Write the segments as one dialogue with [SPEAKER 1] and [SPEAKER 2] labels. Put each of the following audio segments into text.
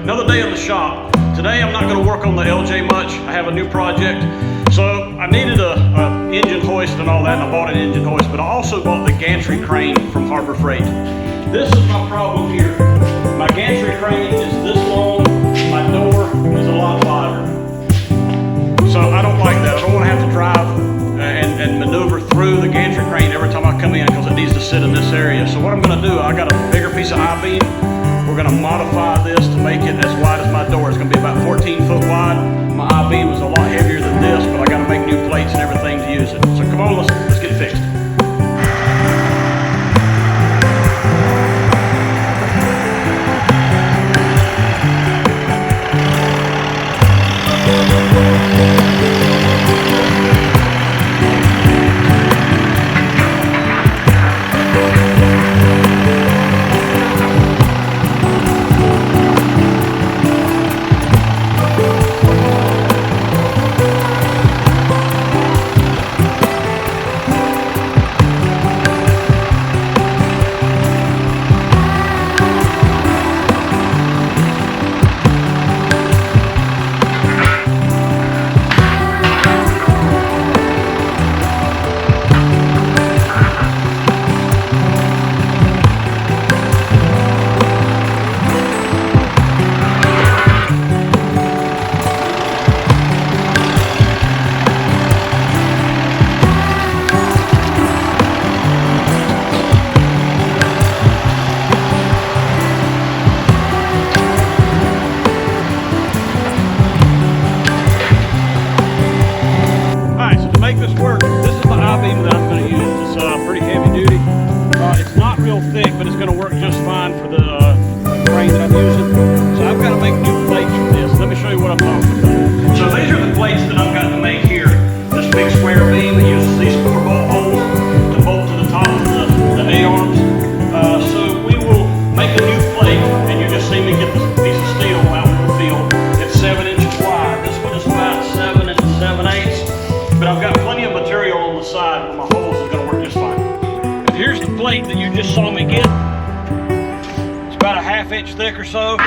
[SPEAKER 1] Another day in the shop. Today I'm not going to work on the LJ much. I have a new project. So I needed a engine hoist and all that, and I bought an engine hoist, but I also bought the gantry crane from Harbor Freight. This is my problem here. My gantry crane is this long, my door is a lot wider. So I don't like that. I don't want to have to drive and maneuver through the gantry crane every time I come in because it needs to sit in this area. So what I'm going to do, I got a bigger piece of I-beam. We're going to modify this to make it as wide as my door. It's going to be about 14 foot wide. My I-beam is a lot heavier than this, but I got to make new plates and everything to use it. So come on, let's get it fixed. Thick, but it's going to work just fine for the crane that I'm using. So I've got to make new plates for this. Let me show you what I'm talking about. So these are the plates that I've got to make here. This big square beam that uses these 4 bolt holes to bolt to the top of the A-arms. So we will make a new plate, and you just see me get this piece of steel out in the field. It's 7 inches wide. This one is about 7 and 7/8. But I've got plenty of material on the side where my holes is going to work just fine. Here's the plate that you just saw me get. It's about a 1/2 inch thick or so,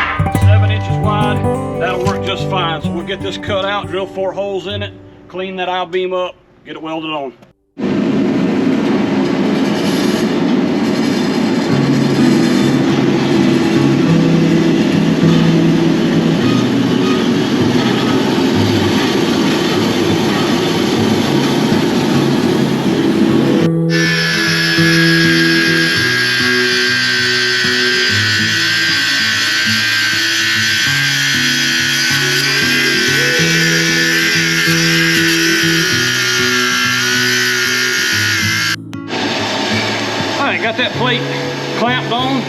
[SPEAKER 1] 7 inches wide. That'll work just fine. So we'll get this cut out, drill 4 holes in it, clean that I-beam up, get it welded on. Got that plate clamped on,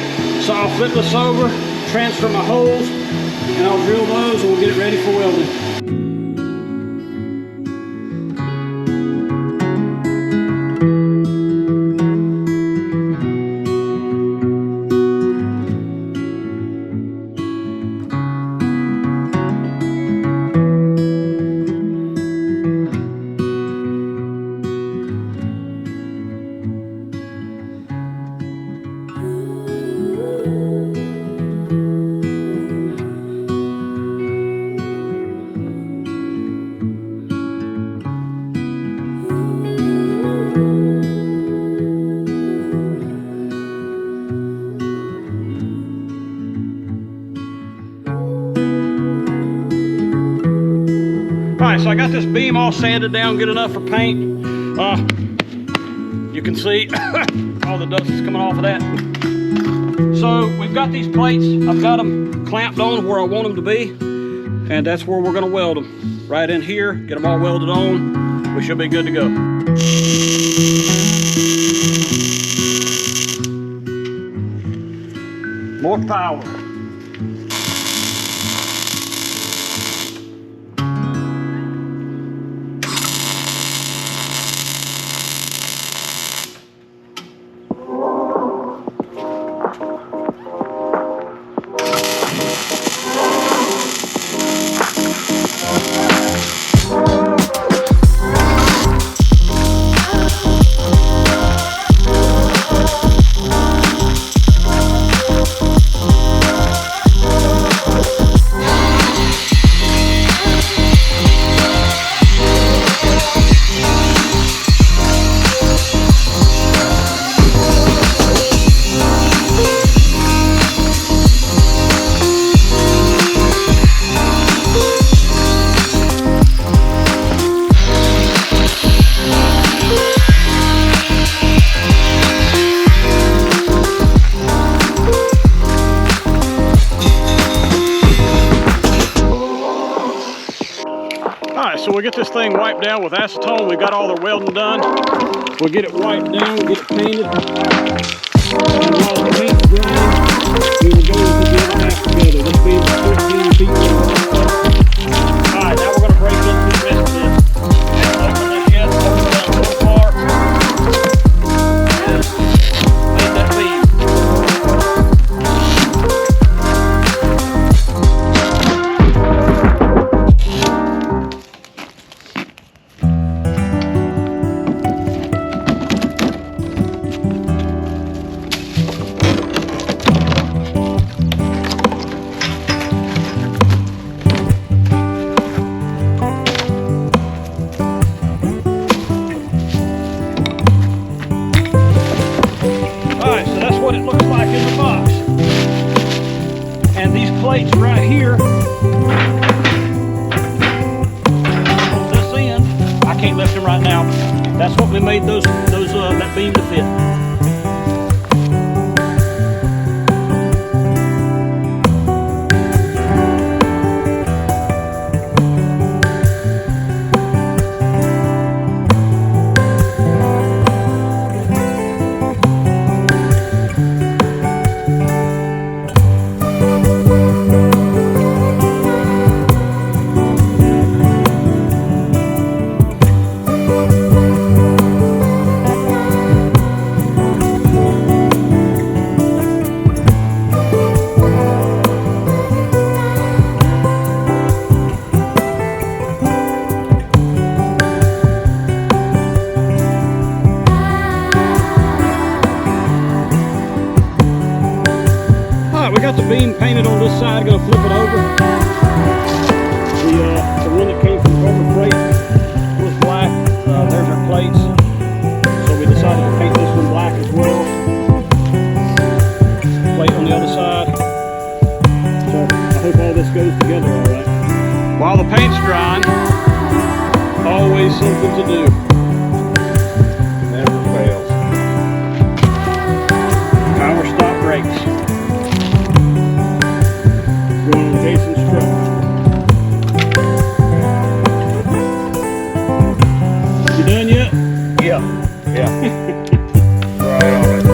[SPEAKER 1] so I'll flip this over, transfer my holes, and I'll drill those and we'll get it ready for welding. Alright, so I got this beam all sanded down good enough for paint. You can see all the dust is coming off of that. So we've got these plates. I've got them clamped on where I want them to be, and that's where we're going to weld them. Right in here, get them all welded on. We should be good to go. More power. so we'll get this thing wiped down with acetone. We got all the welding done. We'll get it wiped down, get it painted. And while the paint's drying, we will go into the other half together. This being 14 feet long. Alright, now we're going to break into the rest of this. Haven't opened this yet, so we're done so far. And made that beam. What it looks like in the box. And these plates right here on this end, I can't lift them right now, but that's what we made that beam to fit. We got the beam painted on this side, gonna flip it over. The one that came from Harbor Freight was black. There's our plates. So we decided to paint this one black as well. Plate on the other side. So I hope all this goes together all right. While the paint's drying, always something to do. Never fails. Power stop brakes. Going on Jason's truck. You done yet? Yeah. Right on it.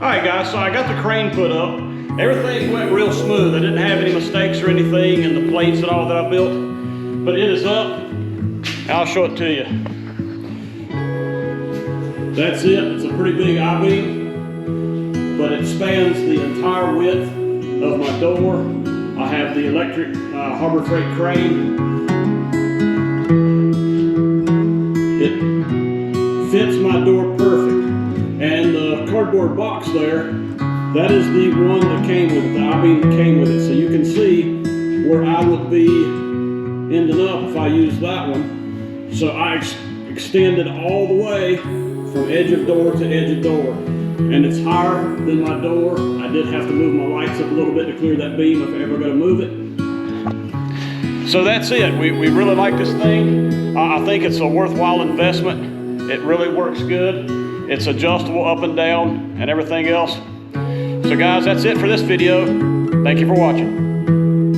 [SPEAKER 1] Alright guys, so I got the crane put up. Everything went real smooth. I didn't have any mistakes or anything in the plates and all that I built. But it is up. I'll show it to you. That's it. It's a pretty big I-beam, but it spans the entire width of my door. I have the electric Harbor Freight crane. It fits my door perfect. And the cardboard box there, that is the one that came with it, the I-beam that came with it. So you can see where I would be ending up if I used that one. So I extended all the way from edge of door to edge of door. And it's higher than my door. I did have to move my lights up a little bit to clear that beam if I ever going to move it. So that's it. We really like this thing. I think it's a worthwhile investment. It really works good. It's adjustable up and down and everything else. So guys, that's it for this video. Thank you for watching.